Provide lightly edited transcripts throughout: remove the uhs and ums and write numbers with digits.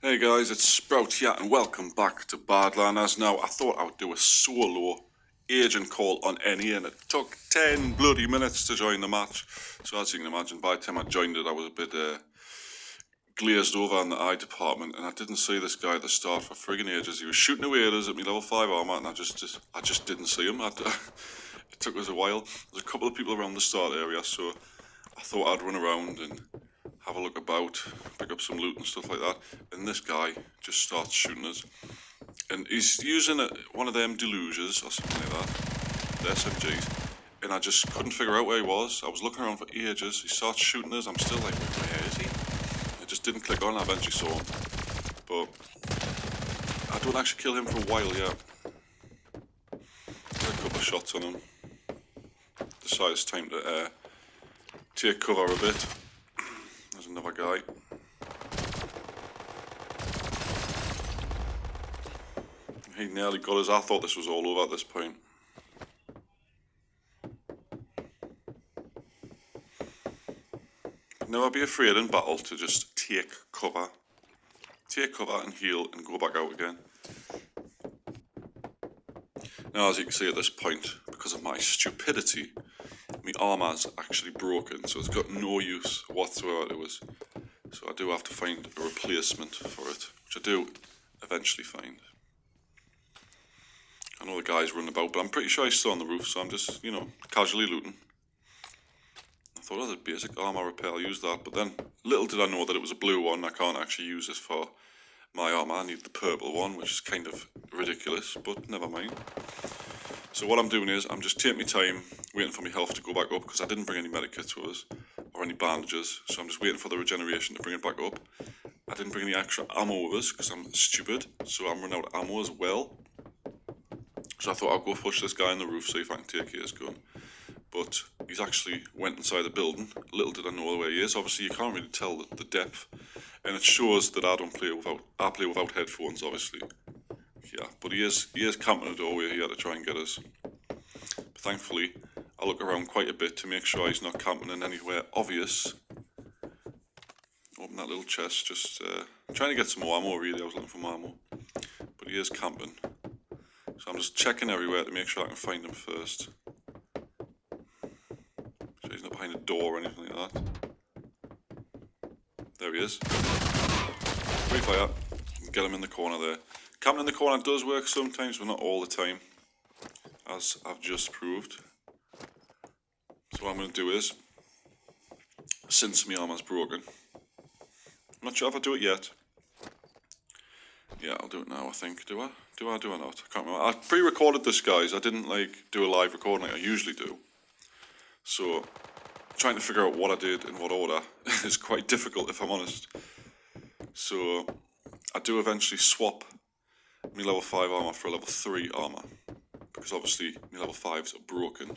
Hey guys, it's SproutGamingYT and welcome back to Badlanders. Now, I thought I would do a solo agent call on NE and it took 10 bloody minutes to join the match. So as you can imagine, by the time I joined it, I was a bit glazed over in the eye department, and I didn't see this guy at the start for friggin' ages. He was shooting away at us at me level 5 armor and I just didn't see him. It took us a while. There's a couple of people around the start area, so I thought I'd run around and have a look about, pick up some loot and stuff like that, and this guy just starts shooting us. And he's using one of them delusions or something like that, the SMGs, and I just couldn't figure out where he was. I was looking around for ages. He starts shooting us. I'm still like, where is he? It just didn't click on. I eventually saw him, but I don't actually kill him for a while yet. Got a couple of shots on him. Decided it's time to take cover a bit. There's another guy. He nearly got us. I thought this was all over at this point. Never be afraid in battle to just take cover. Take cover and heal and go back out again. Now, as you can see at this point, because of my stupidity, my armor's actually broken, so it's got no use whatsoever to us. So I do have to find a replacement for it, which I do eventually find. I know the guy's running about, but I'm pretty sure he's still on the roof, so I'm just, casually looting. I thought, oh, the basic armor repair, I'll use that, but then little did I know that it was a blue one. I can't actually use it for my armor. I need the purple one, which is kind of ridiculous, but never mind. So what I'm doing is, I'm just taking my time, waiting for my health to go back up, because I didn't bring any medikits with us, or any bandages, so I'm just waiting for the regeneration to bring it back up. I didn't bring any extra ammo with us, because I'm stupid, so I'm running out of ammo as well. So I thought I'll go push this guy on the roof, see if I can take his gun. But he's actually went inside the building. Little did I know where he is. Obviously you can't really tell the depth, and it shows that I play without headphones, obviously. Yeah, but he is camping a doorway here to try and get us. But thankfully, I look around quite a bit to make sure he's not camping in anywhere obvious. Open that little chest, just trying to get some more ammo really. I was looking for more ammo. But he is camping. So I'm just checking everywhere to make sure I can find him first. So he's not behind a door or anything like that. There he is. Free fire. Get him in the corner there. Camping in the corner does work sometimes, but not all the time, as I've just proved. So what I'm going to do is, since my armor's broken, I'm not sure if I do it yet. Yeah, I'll do it now, I think. Do I? Do I not? I can't remember. I pre-recorded this, guys. I didn't do a live recording like I usually do. So trying to figure out what I did in what order is quite difficult, if I'm honest. So I do eventually swap my level 5 armor for a level 3 armor, because obviously my level 5s are broken.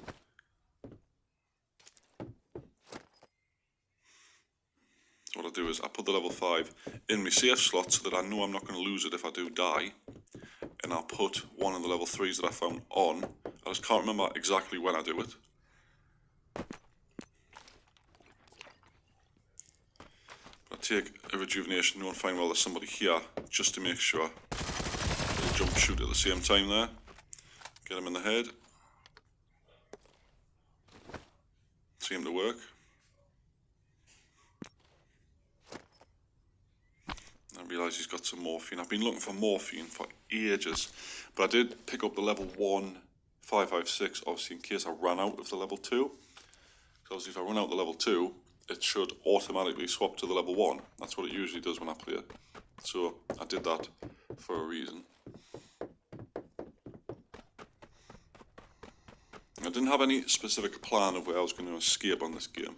So what I do is I put the level 5 in my safe slot so that I know I'm not going to lose it if I do die, and I'll put one of the level 3s that I found on. I just can't remember exactly when I do it. But I take a rejuvenation, know and find, well, there's somebody here, just to make sure. Jump shoot at the same time there. Get him in the head. Seem to work. I realise he's got some morphine. I've been looking for morphine for ages, but I did pick up the level 1 556, obviously in case I ran out of the level 2. So obviously if I run out of the level 2, it should automatically swap to the level 1. That's what it usually does when I play it. So I did that for a reason. I didn't have any specific plan of where I was going to escape on this game.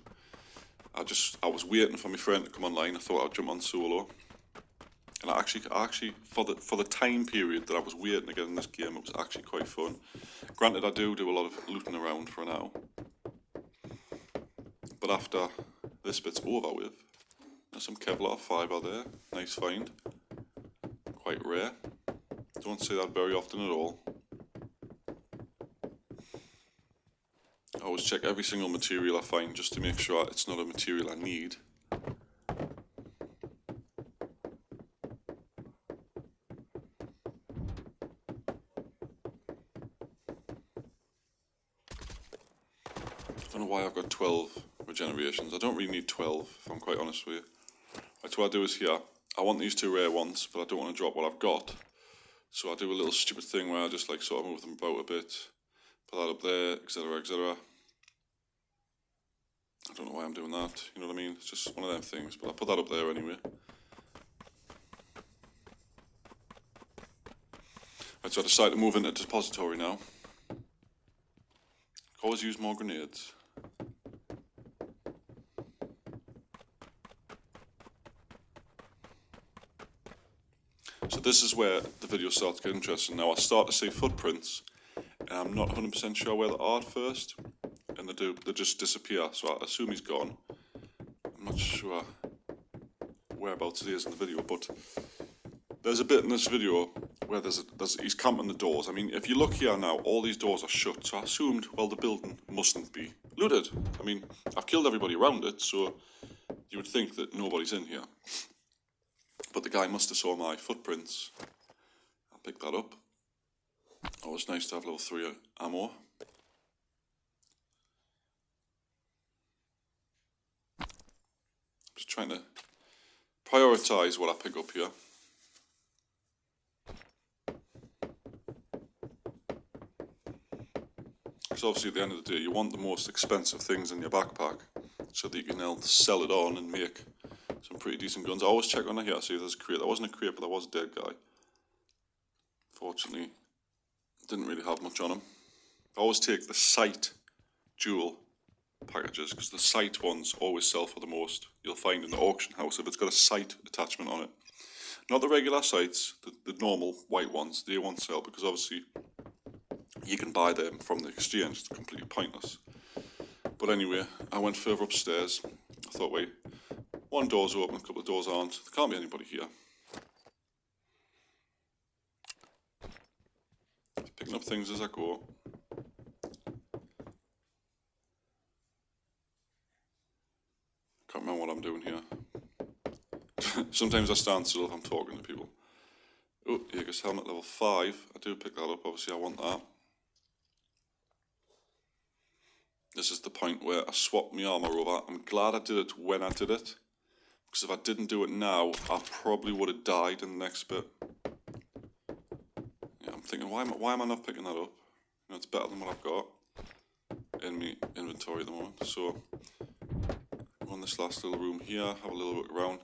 I was waiting for my friend to come online. I thought I'd jump on solo. And I actually for the time period that I was waiting to get in this game, it was actually quite fun. Granted, I do a lot of looting around for now. But after this bit's over with, there's some Kevlar fibre there. Nice find. Quite rare. Don't see that very often at all. I always check every single material I find just to make sure it's not a material I need. I don't know why I've got 12 regenerations. I don't really need 12, if I'm quite honest with you. Right, what I do is here, I want these 2 rare ones, but I don't want to drop what I've got. So I do a little stupid thing where I just like sort of move them about a bit, put that up there, etc, etc. I don't know why I'm doing that, you know what I mean? It's just one of them things, but I put that up there anyway. Right, so I decided to move into the depository now. Always use more grenades. So this is where the video starts to get interesting. Now I start to see footprints, and I'm not 100% sure where they are at first, and they just disappear, so I assume he's gone. I'm not sure whereabouts it is in the video, but there's a bit in this video where he's camping the doors. I mean, if you look here now, all these doors are shut, so I assumed, well, the building mustn't be looted. I mean, I've killed everybody around it, so you would think that nobody's in here. But the guy must have saw my footprints. I'll pick that up. Always nice to have level 3 ammo. Just trying to prioritise what I pick up here. Because obviously at the end of the day you want the most expensive things in your backpack so that you can then sell it on and make some pretty decent guns. I always check on here, see if there's a crate. There wasn't a crate, but there was a dead guy. Fortunately, didn't really have much on him. I always take the sight dual packages because the sight ones always sell for the most. You'll find in the auction house if it's got a sight attachment on it. Not the regular sights, the normal white ones, they won't sell because obviously you can buy them from the exchange. It's completely pointless. But anyway, I went further upstairs. I thought, wait, one door's open, a couple of doors aren't. There can't be anybody here. Picking up things as I go. Can't remember what I'm doing here. Sometimes I stand still if I'm talking to people. Oh, here goes helmet level 5. I do pick that up, obviously I want that. This is the point where I swapped my armour over. I'm glad I did it when I did it. Because if I didn't do it now, I probably would have died in the next bit. Yeah, I'm thinking, why am I not picking that up? You know, it's better than what I've got in my inventory at the moment. So, on this last little room here, have a little look around.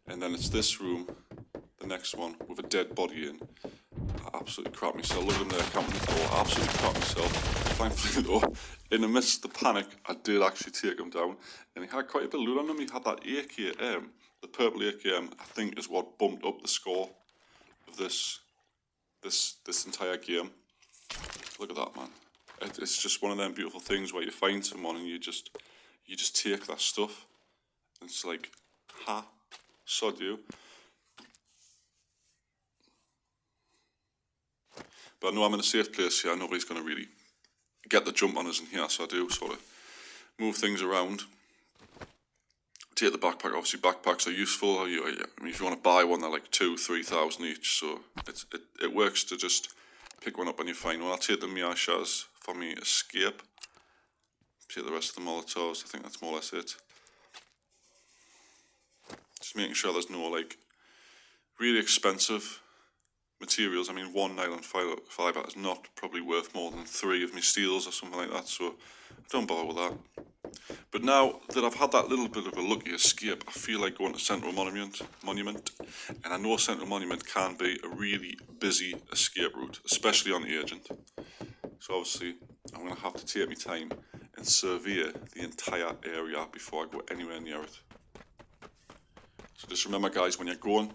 And then it's this room, the next one, with a dead body in. I absolutely crap myself. Look in there, camping the door. I absolutely crap myself. Thankfully though, in the midst of the panic, I did actually take him down. And he had quite a bit of loot on him. He had that AKM. The purple AKM, I think, is what bumped up the score of this entire game. Look at that, man. It's just one of them beautiful things where you find someone and you just take that stuff. And it's like, ha, sod you. But I know I'm in a safe place here. Nobody's going to really get the jump on us in here, so I do sort of move things around. Take the backpack. Obviously, backpacks are useful. I mean, if you want to buy one, they're like 2,000-3,000 each. So it works to just pick one up when you find one. I'll take the Miashas for me escape. Take the rest of the Molotovs. I think that's more or less it. Just making sure there's no like really expensive materials. I mean, one nylon fibre is not probably worth more than 3 of my steels or something like that, so don't bother with that. But now that I've had that little bit of a lucky escape, I feel like going to Central Monument, and I know Central Monument can be a really busy escape route, especially on the Agent. So obviously, I'm going to have to take my time and survey the entire area before I go anywhere near it. So just remember, guys, when you're going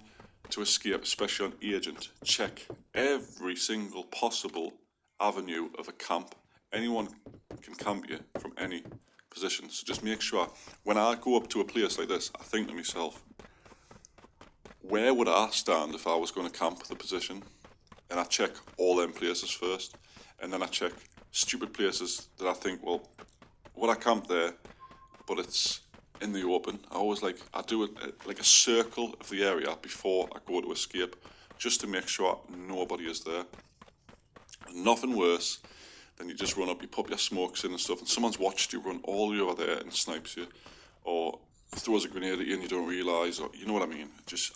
to escape, especially on Agent, check every single possible avenue of a camp. Anyone can camp you from any position, so just make sure when I go up to a place like this, I think to myself, where would I stand if I was going to camp the position? And I check all them places first, and then I check stupid places that I think, well, would I camp there, but it's in the open. I do it like a circle of the area before I go to escape, just to make sure nobody is there. And nothing worse then you just run up, you pop your smokes in and stuff, and someone's watched you run all the way over there and snipes you, or throws a grenade at you and you don't realise, or you know what I mean.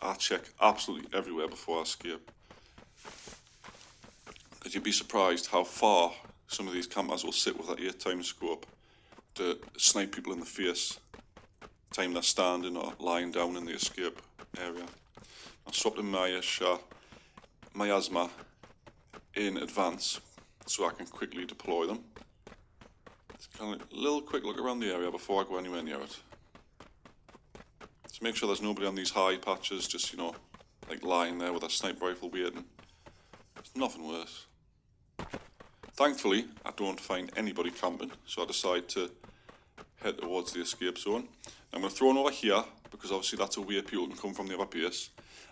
I check absolutely everywhere before I escape. Because you'd be surprised how far some of these campers will sit with that 8x scope to snipe people in the face, time they're standing or lying down in the escape area. I swapped in my miasma in advance so I can quickly deploy them. Just kind of a little quick look around the area before I go anywhere near it. To make sure there's nobody on these high patches, just, you know, like lying there with a sniper rifle waiting. There's nothing worse. Thankfully, I don't find anybody camping, so I decide to head towards the escape zone. I'm going to throw one over here, because obviously that's a way people can come from the other base.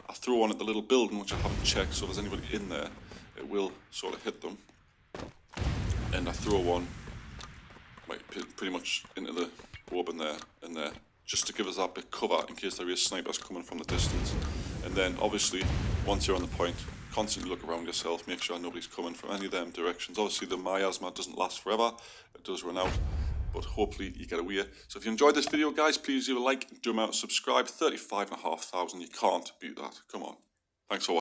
I throw one at the little building, which I haven't checked, so if there's anybody in there, it will sort of hit them. And I throw one pretty much into the open there and there, just to give us that bit cover in case there is snipers coming from the distance. And then obviously, once you're on the point, constantly look around yourself, make sure nobody's coming from any of them directions. Obviously the miasma doesn't last forever, it does run out, but hopefully you get away. So if you enjoyed this video, guys, please leave a like, do a subscribe. 35,500, you can't beat that. Come on. Thanks for watching.